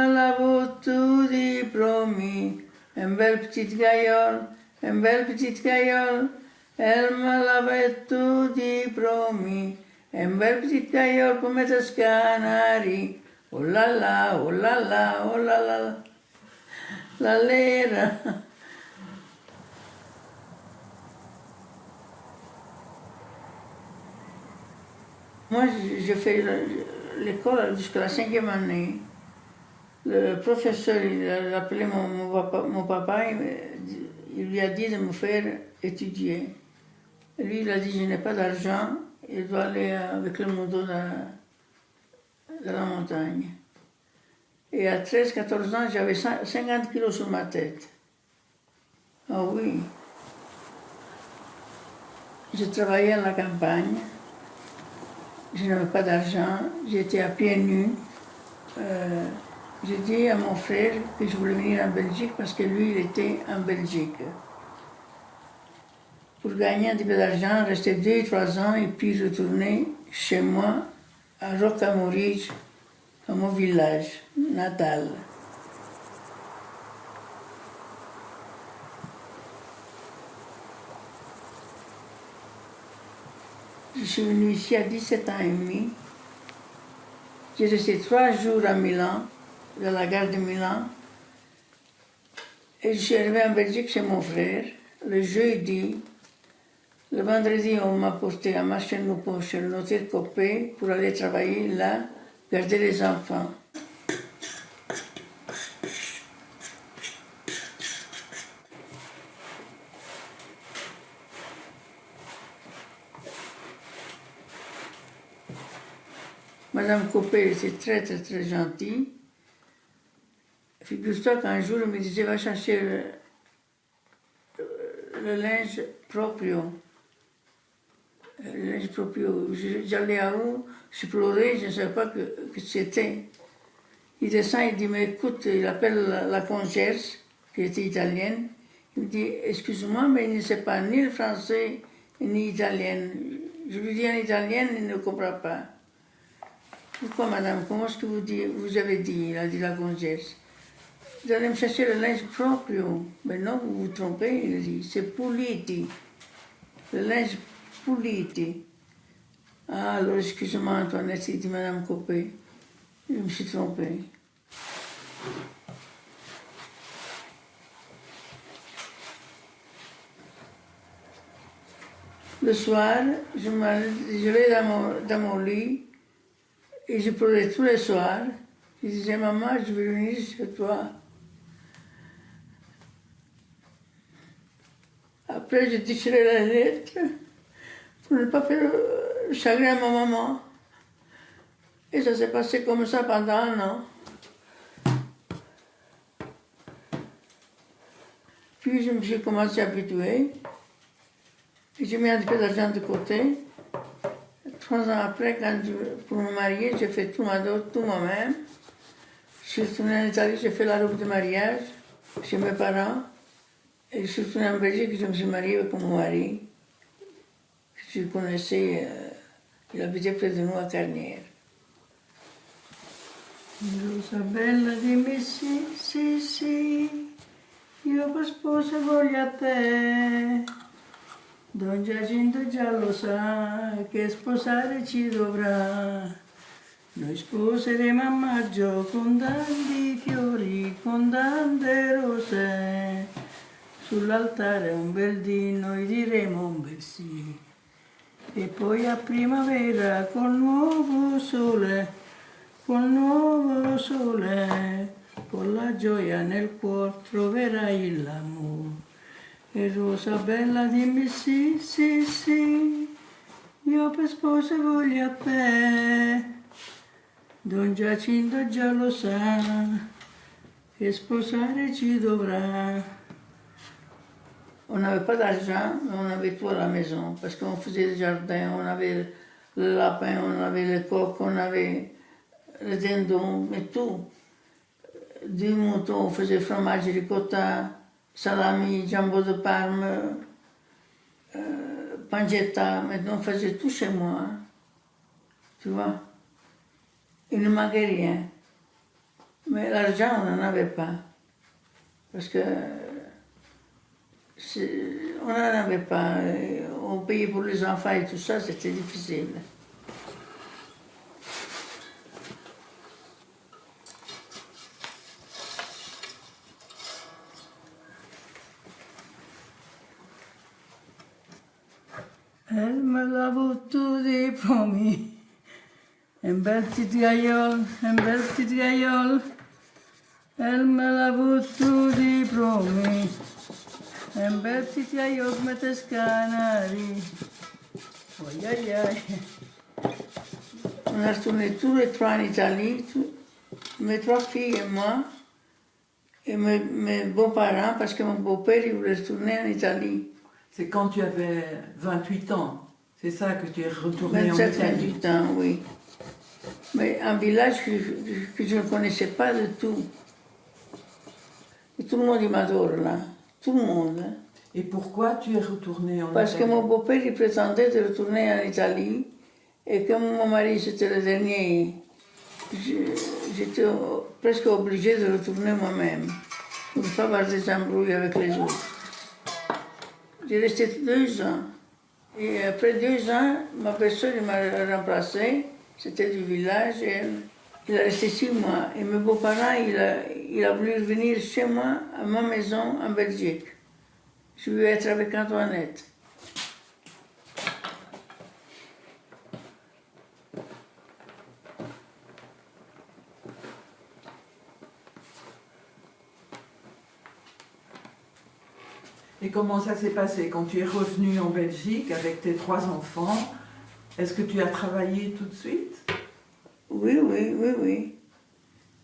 me l'avait tout dit, promis. Une belle petite gaillole, une belle petite gaillole. Elle me l'avait tout dit, promis. Une belle petite gaillole pour mettre ce canari. Oh là là, oh là là, oh là là. La lera. Moi, j'ai fait l'école jusqu'à la 5e année. Le professeur, il a appelé mon papa, il lui a dit de me faire étudier. Et lui, il a dit, je n'ai pas d'argent, il doit aller avec le moto dans la montagne. Et à 13-14 ans, j'avais 50 kilos sur ma tête. Ah oui. Je travaillais à la campagne, je n'avais pas d'argent, j'étais à pieds nus. J'ai dit à mon frère que je voulais venir en Belgique parce que lui, il était en Belgique. Pour gagner un petit peu d'argent, rester 2-3 ans et puis retourner chez moi à Rocamadour, à mon village natal. Je suis venue ici à 17 ans et demi. J'ai resté 3 jours à Milan, dans la gare de Milan. Et je suis arrivée en Belgique chez mon frère le jeudi. Le vendredi, on m'a porté à Marchenopo chez le notaire Copé pour aller travailler là, garder les enfants. Madame Copé était très gentille. Figure-toi qu'un jour, elle me disait, va chercher le linge proprio. Le linge proprio. J'allais à où, je pleurais, je ne savais pas que c'était. Il descend, il dit, mais écoute, il appelle la concierge, qui était italienne. Il me dit, excuse-moi, mais il ne sait pas ni le français, ni l'italien. Je lui dis en italien, il ne comprend pas. Pourquoi, madame, comment est-ce que vous avez dit, il a dit la concierge. Vous allez me chercher le linge proprio. Mais non, vous vous trompez, il a dit, c'est puliti. Le linge puliti. Ah, alors excusez-moi, Antoinette, il dit madame Copé. Je me suis trompée. Le soir, je vais dans mon lit et je pleurais tous les soirs. Je disais, maman, je veux venir chez toi. Après, j'ai déchiré la lettre pour ne pas faire le chagrin à ma maman. Et ça s'est passé comme ça pendant un an. Puis je me suis commencé à habituer. Et j'ai mis un peu d'argent de côté. 3 ans après, pour me marier, j'ai fait tout moi-même. Je suis retournée en Italie, j'ai fait la robe de mariage chez mes parents. Et je suis retournée en Belgique, je me suis mariée avec mon mari. Je connaissais, il habitait près de nous à Carnière. Rosa bella dimmi sì, sì, sì, io per sposa voglio a te. Don Giacinto già lo sa che sposare ci dovrà. Noi sposeremo a maggio con tanti fiori, con tante rose. Sull'altare un bel dì noi diremo un bel sì. E poi a primavera col nuovo sole, con la gioia nel cuore troverai l'amore. E Rosa bella dimmi sì, sì, sì, io per sposa voglio a te. Don Giacinto già lo sa, che sposare ci dovrà. On n'avait pas d'argent, mais on avait tout à la maison, parce qu'on faisait le jardin, on avait le lapin, on avait le coq, on avait le dindon, mais tout. Du mouton, on faisait fromage ricotta, salami, jambon de Parme, pancetta, maintenant on faisait tout chez moi, tu vois. Il ne manquait rien. Mais l'argent, on n'en avait pas. Parce que on n'en avait pas. On payait pour les enfants et tout ça, c'était difficile. Elle me l'avait tout dit promis. Une belle petite gaillole, une belle petite gaillole. Elle me l'avait tout dit promis. Une belle petite gaillole, mettait scanari. Aïe aïe aïe. On a retourné tous les trois en Italie, mes trois filles et moi, et mes beaux-parents, parce que mon beau-père, il voulait retourner en Italie. C'est quand tu avais 28 ans, c'est ça que tu es retourné en 27, Italie. 28 ans, oui. Mais un village que je ne connaissais pas du tout. Et tout le monde, il m'adore là. Tout le monde. Hein. Et pourquoi tu es retourné en Parce que Italie? mon beau-père, il prétendait de retourner en Italie. Et comme mon mari, c'était le dernier, j'étais presque obligée de retourner moi-même. Pour ne pas avoir des embrouilles avec les autres. J'ai resté 2 ans. Et après 2 ans, ma personne m'a remplacée. C'était du village. Et il a resté 6 mois. Et mes beaux-parents, il a voulu venir chez moi, à ma maison, en Belgique. Je voulais être avec Antoinette. Et comment ça s'est passé quand tu es revenu en Belgique avec tes 3 enfants? Est-ce que tu as travaillé tout de suite? Oui, oui, oui, oui.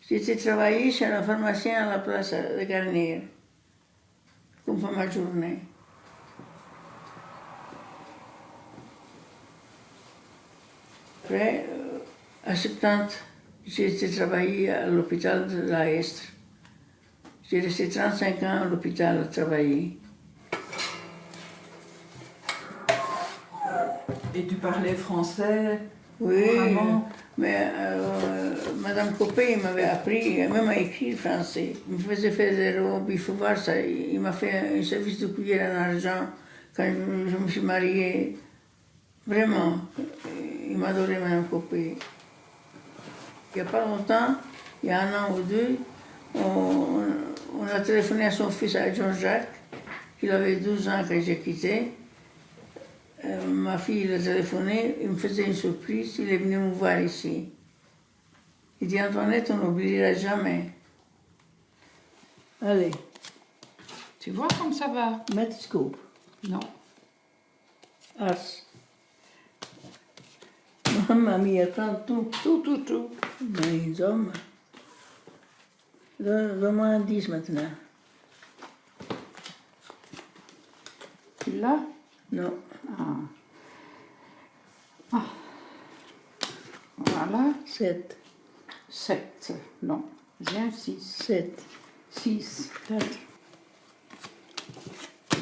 J'étais travaillé chez un pharmacien à la place de Garnier, comme pour ma journée. Après, à 70, j'ai été travailler à l'hôpital de la Estre. J'ai resté 35 ans à l'hôpital à travailler. Et tu parlais français? Oui, Vraiment? mais Madame Copé m'avait appris, même à écrire français. Il me faisait faire des robes, il faut voir ça. Il m'a fait un service de cuillère en argent quand je me suis mariée. Vraiment, il m'adorait, Madame Copé. Il n'y a pas longtemps, il y a 1 an ou 2, on a téléphoné à son fils, à Jean-Jacques, qu'il avait 12 ans quand j'ai quitté. Ma fille l'a téléphoné, il me faisait une surprise, il est venu me voir ici. Il dit, Antoinette, on n'oubliera jamais. Allez, Tu vois comme ça va? Metascope, Non. Ars. Mamma mia, prends tout. Tout. Mais hommes. Donne-moi un 10 maintenant. Tu l'as? Non. Voilà. 7, 7. Non. J'ai un 6. 7, 6. 4,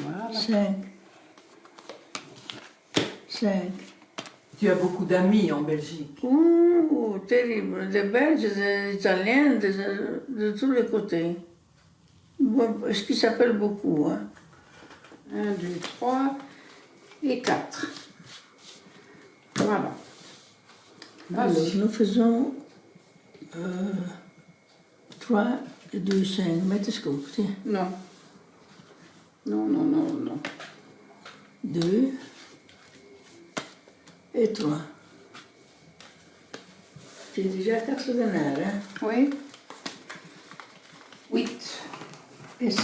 Voilà. 5. 5. Tu as beaucoup d'amis en Belgique. Ouh, terrible. Des Belges, des Italiens, de tous les côtés. Bon, ce qui s'appelle beaucoup. Hein. 1, 2, 3 et 4. Voilà. Alors, Vas-y. nous faisons 3 et 2, 5. Metascope, tiens. Non. Non. 2 et 3. C'est déjà 4 denars, hein? Oui. 8. Et 7.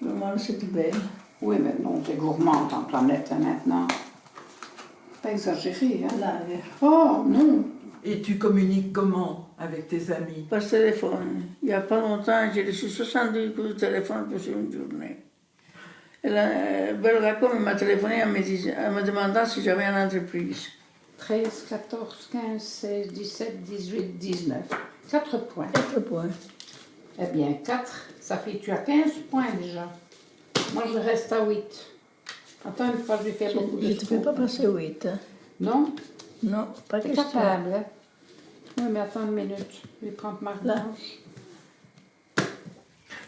Normalement, c'est tout belle. Oui, mais non, t'es gourmande en planète hein, maintenant. Pas exagéré, hein? Là, Oh, non. Et tu communiques comment avec tes amis? par téléphone. Il n'y a pas longtemps, j'ai reçu 70 coups de téléphone pour une journée. Et là, Belgacom m'a téléphoné en me demandant si j'avais une entreprise. 13, 14, 15, 16, 17, 18, 19. 4 points. 4 points. Eh bien, 4, ça fait tu as 15 points déjà. Moi, je reste à 8. Attends, une fois, je vais faire beaucoup Je de ne te fais pas sport. passer 8. Hein. Non? Non, pas T'es question. capable, hein? Oui, mais attends une minute. Je vais prendre ma revanche.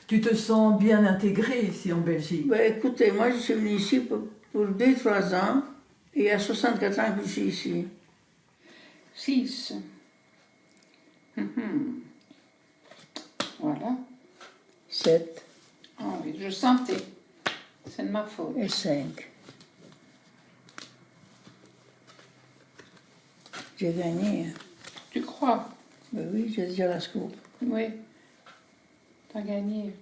Tu te sens bien intégrée ici en Belgique? Ben, écoutez, moi, je suis venue ici pour 2-3 ans. Et il y a 64 ans que je suis ici. 6. Voilà. 7 Ah oui, je sentais. C'est de ma faute. et 5. J'ai gagné. Tu crois? Ben oui, j'ai déjà la scoop. Oui. T'as gagné.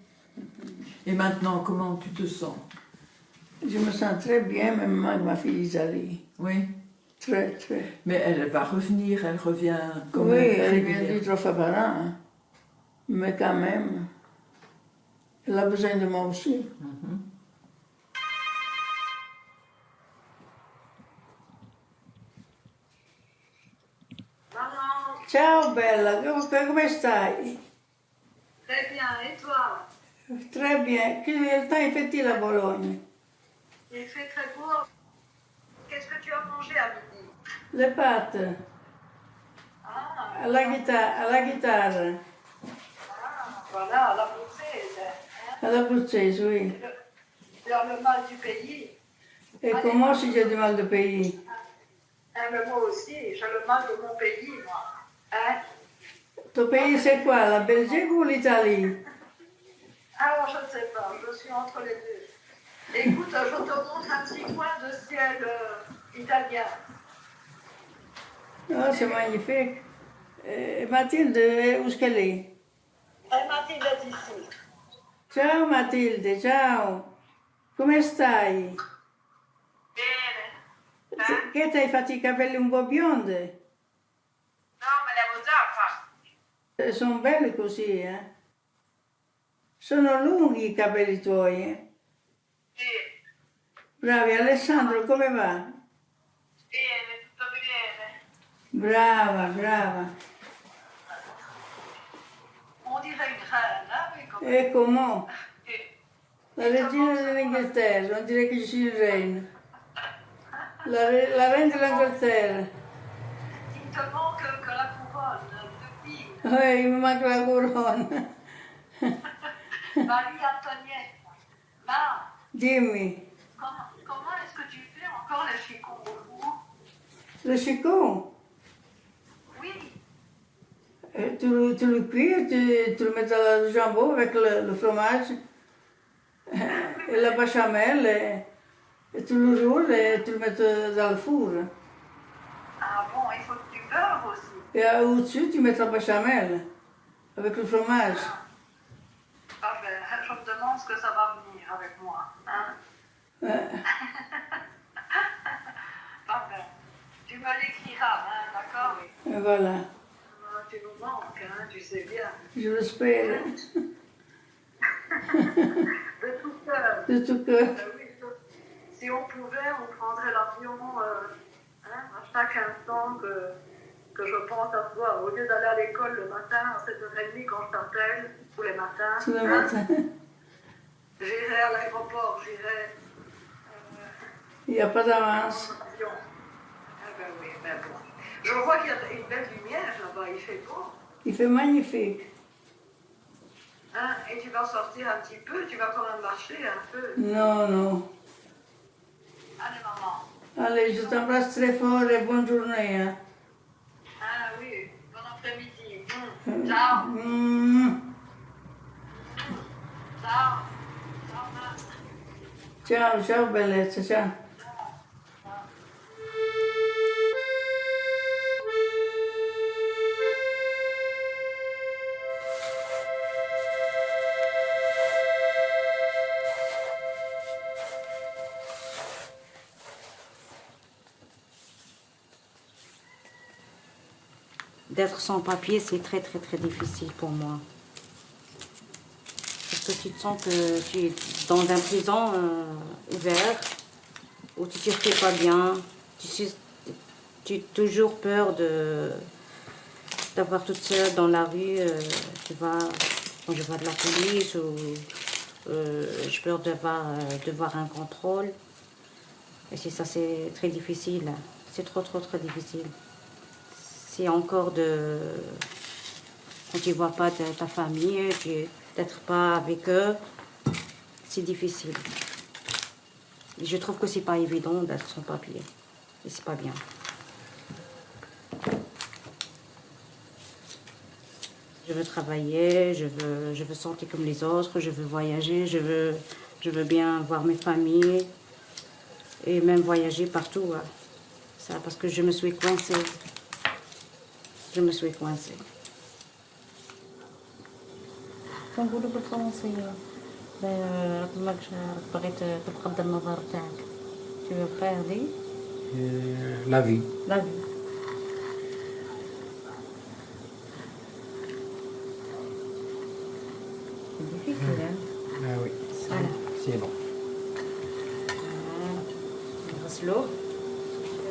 Et maintenant, comment tu te sens? Je me sens très bien, même avec ma fille Isalie. Oui. Très, très. Mais elle va revenir, elle revient comme Oui, elle vient régulière. 2-3 fois par an. Hein. Mais quand même, elle a besoin de moi aussi. Maman, Ciao bella, come stai? très bien, et toi? Très bien. Quel temps fait-il à Bologne? Il fait très beau. Qu'est-ce que tu as mangé à midi? Le pâtes, Ah, alla chitarra, voilà, la française. Hein? all'abruzzese, oui. Dans le mal du pays. Et comment si j'ai du mal de pays? Hein, mais moi aussi, j'ai le mal de mon pays, moi. Hein? Ton pays c'est quoi? La Belgique ou l'Italie? Alors, je ne sais pas, je suis entre les deux. Écoute, je te montre un petit coin de ciel italien. Oh, c'est magnifique. Mathilde, où est-ce qu'elle est? Et Mathilde est ici. Ciao Mathilde, ciao. Come stai? Bene. Che ti hai fatto i capelli un po' biondi? No, me l'avevo già fatto. Sono belli così, eh? Sono lunghi i capelli tuoi, eh? Sì, Bravi, Alessandro, come va? bene, tutto bene. Brava, brava. On dirait une reine, hein, oui, comme... E come? Et- La regina dell'Inghilterra, non dire che ci sia il regno. La reina dell'Inghilterra. Il te manque que la couronne depuis Mi manca la corona. Marie-Antoniette. Ma, Dimmi, comment est-ce que tu fais encore le chicon au four? le chicon, Oui, tu le cuis, tu le mets dans le jambon avec le fromage et la béchamel et tu le roules et tu le mets dans le four. ah bon, il faut du beurre aussi. Et au-dessus, tu mets la béchamel avec le fromage. Ah ben, je me demande ce que ça va venir avec moi. Hein? Ah ben, tu me l'écriras, hein, d'accord? Et voilà, Ah, tu nous manques, hein, tu sais bien. je l'espère De tout cœur. de tout cœur. Oui, si on pouvait, on prendrait l'avion hein, à chaque instant que je pense à toi. Au lieu d'aller à l'école le matin à 7h30 quand je t'appelle, tous les matins, Tous les hein, matins. j'irai à l'aéroport, j'irai Il n'y a pas d'avance. en avion. Ah ben oui, ben bon. Je vois qu'il y a une belle lumière là-bas, il fait beau. Il fait magnifique. Hein, et tu vas sortir un petit peu, tu vas quand même marcher un peu. Non, non. Allez maman. Allez, je t'embrasse très fort et bonne journée. Hein. Ah oui, bon après-midi. Ciao. Mm. Ciao. Ciao, ma. Ciao, ciao bellezza, ciao. D'être sans papier, c'est très très très difficile pour moi. Parce que tu te sens que tu es dans un prison ouvert, où tu ne te fais pas bien, tu as toujours peur d'avoir toute seule dans la rue, tu vois, quand je vois de la police, ou j'ai peur de voir un contrôle. Et c'est ça, c'est très difficile. C'est trop trop très difficile. c'est encore de... Quand tu ne vois pas ta famille, d'être pas avec eux, c'est difficile. Et je trouve que c'est pas évident d'être sans papier. Et c'est pas bien. Je veux travailler, je veux sortir comme les autres, je veux voyager, je veux bien voir mes familles et même voyager partout. Hein. Ça, parce que je me suis coincée. Je me suis coincée. كنقولوا بالفرنسية رقمك بغيت تتقدم النظر تاعك. Tu veux faire dit? La vie. La vie. C'est difficile, hein? Ah oui, Voilà. c'est bon.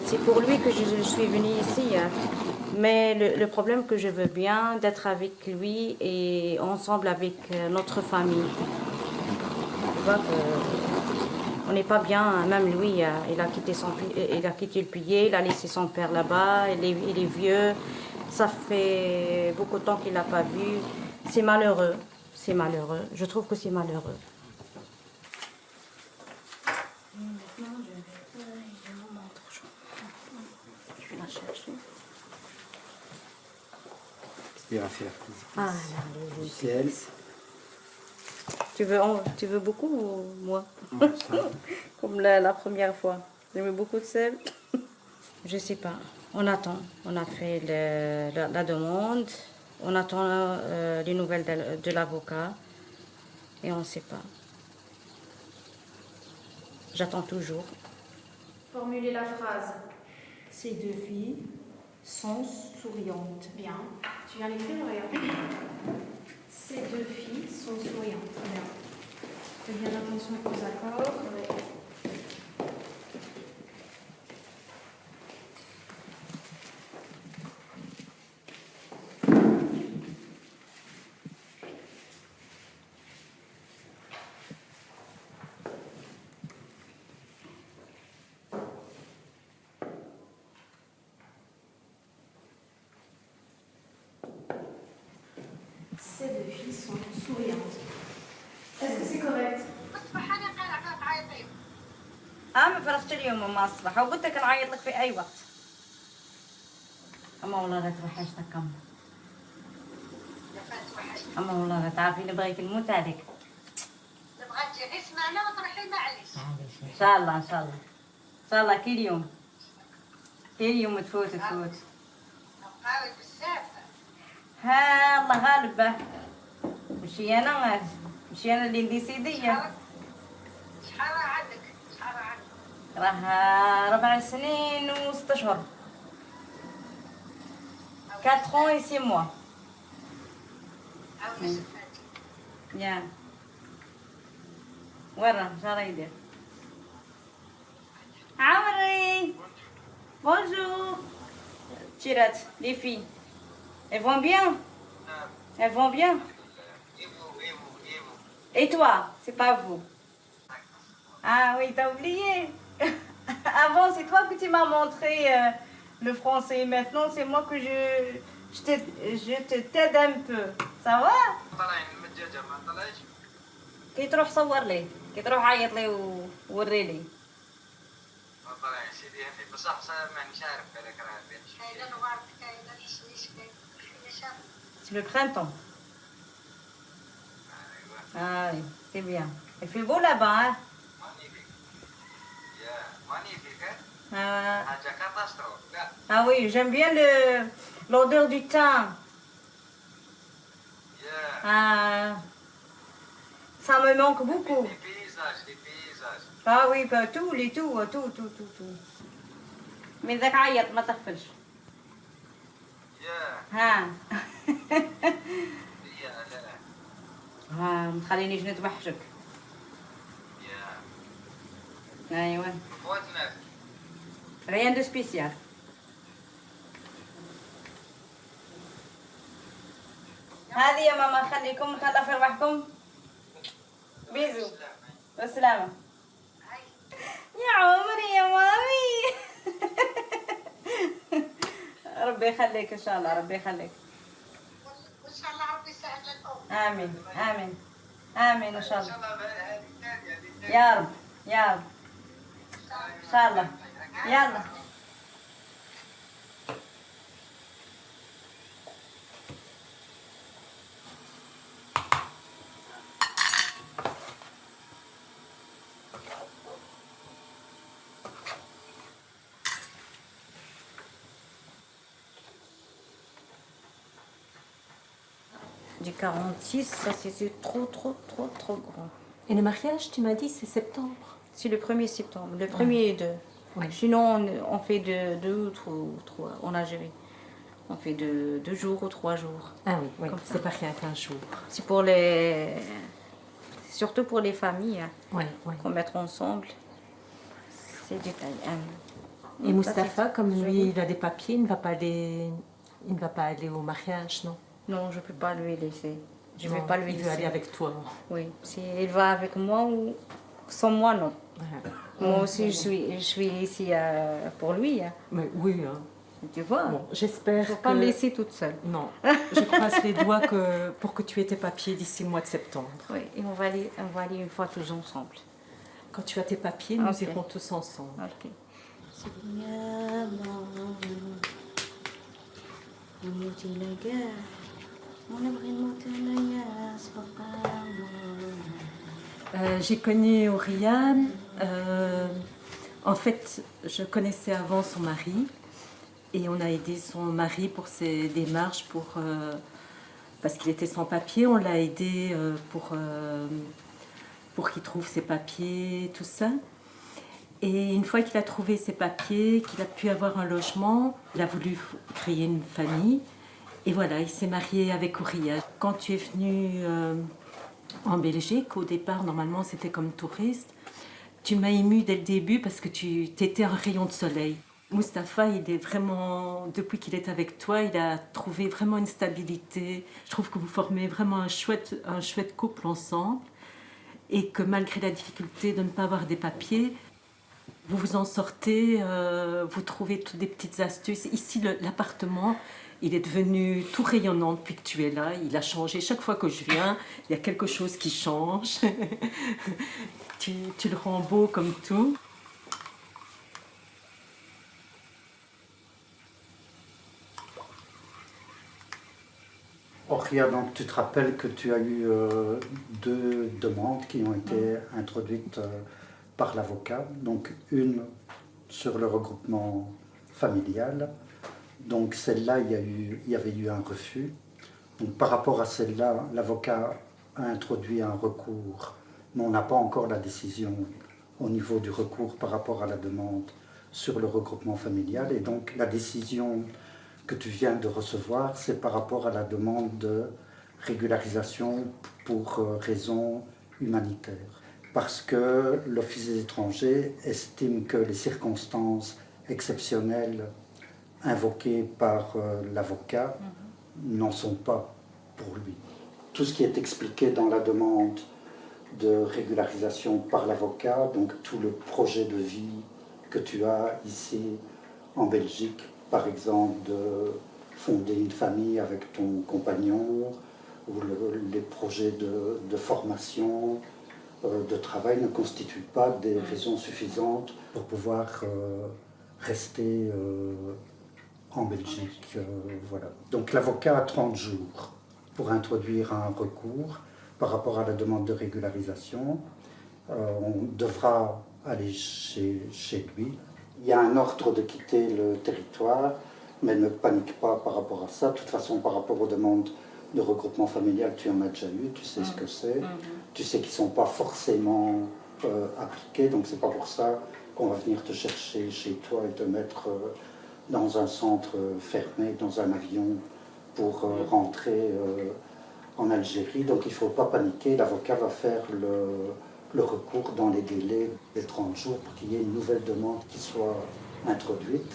C'est pour lui que je suis venue ici. Hein. Mais le problème que je veux bien d'être avec lui et ensemble avec notre famille. Tu vois on n'est pas bien, même lui, il a quitté le pays, il a laissé son père là-bas, il est vieux. Ça fait beaucoup de temps qu'il l'a pas vu. C'est malheureux, c'est malheureux. Je trouve que c'est malheureux. Je vais la chercher. Il va faire Ah, du sel. Tu veux beaucoup ou moi? Ça. Comme la première fois. Je veux beaucoup de sel. Je sais pas. On attend. On a fait la demande. On attend les nouvelles de l'avocat. Et on ne sait pas. J'attends toujours. Formuler la phrase. Ces deux filles sont souriantes. Bien. Tu viens l'écrire, regarde. Ces deux filles sont souriantes. Bien. Fais bien attention aux accords. Ouais. Ces deux filles sont souriantes. Est-ce que c'est correct? ما فرغت اليوم ماما الصباح وقلت لك نعيط لك في اي وقت. اما والله لا توحشتك كم. اما والله لا تعرفي نبغيك نموت عليك. نبغى تجي اسمعنا وتروحي معليش. ان شاء الله ان شاء الله. ان شاء الله كل يوم تفوت. نبقاو بزاف. ها الله غالبه. مشي انا اللي ديسيديه. شحال عندك؟ راه 4 سنين و6 اشهر. 4 ans et 6 mois. عاودي سفاتي. يا ورا شنو راه يدير؟ عمري bonjour. Tirat, les filles. Elles vont bien? Elles vont bien? Et toi? C'est pas vous? Ah oui, t'as oublié. Avant, c'est toi que tu m'as montré le français. Maintenant, c'est moi que je te t'aide un peu. Ça va? كي تروح صور لي، كي تروح عيط لي ووري لي. كاينه الورد كاينه الحشيش كاينه شاف. C'est le printemps. Ah oui, c'est bien. Il fait beau là-bas, hein? Ah oui, j'aime bien l'odeur du thym. Ah, ça me manque beaucoup. Ah oui, bah, tout. من ذاك عيط ما تغفلش. ها. ها ما تخلينيش نتوحشك. ايوه. Rien de spécial. هذه يا ماما خليكم خلها في روحكم. بيزو. بالسلامة. يا عمري يا مامي. ربي يخليك ان شاء الله، ربي يخليك. وان شاء الله ربي يسهل الامور. امين امين امين ان شاء الله. يا رب يا رب ان شاء الله. يلا. Du 46, ça c'était trop grand. Et le mariage, tu m'as dit, c'est septembre. C'est le 1er septembre, le 1er et 2. Ouais. Sinon, on fait de 2 ou 3 en Algérie. On fait de 2 jours ou 3 jours. Ah oui, oui. Comme ça. C'est pas rien qu'un jour. C'est pour les... Surtout pour les familles, hein, Ouais, ouais. qu'on met ensemble. C'est du Et Mustapha, comme lui, joli. il a des papiers, il ne va pas aller au mariage, non? Non, je ne peux pas lui laisser. Je ne vais Non, pas lui il laisser. veut aller avec toi. Oui, si il va avec moi ou sans moi, non. Ouais. Moi aussi, je suis ici pour lui. Hein. Mais oui, hein. Tu vois, Bon, j'espère il ne faut que... pas me laisser toute seule. Non, je croise les doigts pour que tu aies tes papiers d'ici le mois de septembre. Oui, et on va aller une fois tous ensemble. Quand tu as tes papiers, nous Ok. irons tous ensemble. Ok. J'ai connu Oriane. En fait, je connaissais avant son mari. Et on a aidé son mari pour ses démarches, parce qu'il était sans papier. On l'a aidé pour qu'il trouve ses papiers, tout ça. Et une fois qu'il a trouvé ses papiers, qu'il a pu avoir un logement, il a voulu créer une famille. Et voilà, il s'est marié avec Ouria. Quand tu es venu en Belgique, au départ, normalement, c'était comme touriste. Tu m'as émue dès le début parce que tu étais un rayon de soleil. Mustapha, il est vraiment, depuis qu'il est avec toi, il a trouvé vraiment une stabilité. Je trouve que vous formez vraiment un chouette couple ensemble. Et que malgré la difficulté de ne pas avoir des papiers, vous vous en sortez, vous trouvez toutes des petites astuces. Ici, l'appartement, il est devenu tout rayonnant depuis que tu es là. Il a changé. Chaque fois que je viens, il y a quelque chose qui change. tu le rends beau comme tout. Oria, donc tu te rappelles que tu as eu 2 demandes qui ont été introduites par l'avocat. Donc une sur le regroupement familial. Donc celle-là, il y avait eu un refus. Donc par rapport à celle-là, l'avocat a introduit un recours, mais on n'a pas encore la décision au niveau du recours par rapport à la demande sur le regroupement familial. Et donc la décision que tu viens de recevoir, c'est par rapport à la demande de régularisation pour raisons humanitaires. Parce que l'Office des étrangers estime que les circonstances exceptionnelles invoquées par l'avocat n'en sont pas pour lui. Tout ce qui est expliqué dans la demande de régularisation par l'avocat, donc tout le projet de vie que tu as ici en Belgique, par exemple de fonder une famille avec ton compagnon, ou les projets de formation, de travail ne constituent pas des raisons suffisantes pour pouvoir rester en Belgique. Voilà. Donc l'avocat a 30 jours pour introduire un recours par rapport à la demande de régularisation. On devra aller chez lui. Il y a un ordre de quitter le territoire, mais ne panique pas par rapport à ça. De toute façon, par rapport aux demandes de regroupement familial, tu en as déjà eu, tu sais ce que c'est. Tu sais qu'ils ne sont pas forcément appliqués, donc c'est pas pour ça qu'on va venir te chercher chez toi et te mettre dans un centre fermé, dans un avion, pour rentrer en Algérie. Donc il ne faut pas paniquer, l'avocat va faire le recours dans les délais des 30 jours pour qu'il y ait une nouvelle demande qui soit introduite.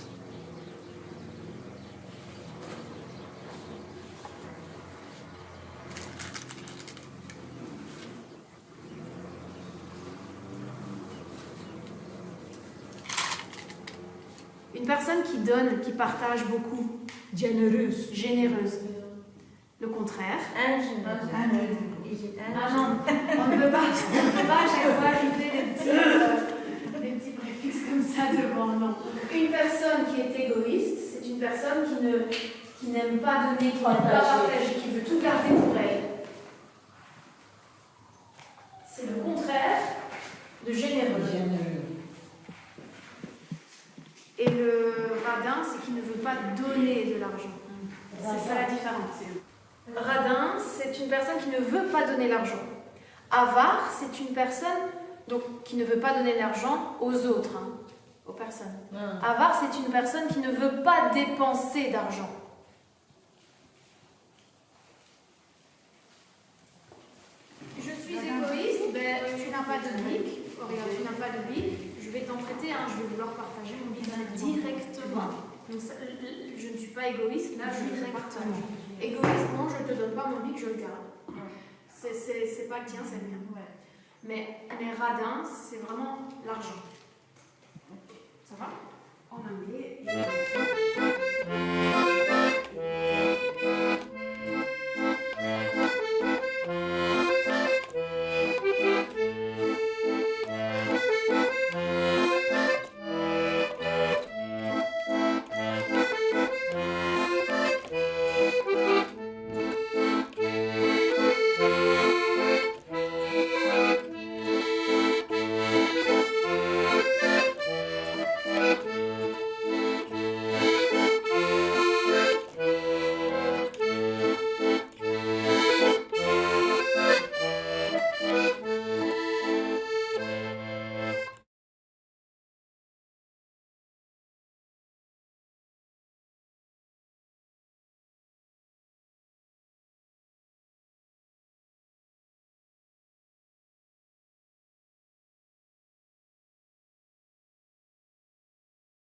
Une personne qui donne, qui partage beaucoup, Généreuse. Généreuse. Le contraire. Ingénieur. Ah non, on ne peut pas à chaque fois ajouter des petits préfixes comme ça devant, non. Une personne qui est égoïste, c'est une personne qui n'aime pas donner, qui n'aime pas partager, qui veut tout garder pour elle. C'est le contraire de généreux. Et le radin, c'est qu'il ne veut pas donner de l'argent. C'est ça la différence. Radin, c'est une personne qui ne veut pas donner l'argent. Avare, c'est une personne donc, qui ne veut pas donner l'argent aux autres, hein, aux personnes. Avare, c'est une personne qui ne veut pas dépenser d'argent. Je suis égoïste, ben, tu n'as pas de bic. Regarde, tu n'as pas de bic. Je vais t'en prêter un, je vais vouloir partager mon bic directement. Donc, ça, je ne suis pas égoïste, là, je suis directement. Égoïste, non, je ne te donne pas mon bic, je le garde. C'est pas le tien, c'est le mien. Mais radin, c'est vraiment l'argent. Ça va? En anglais.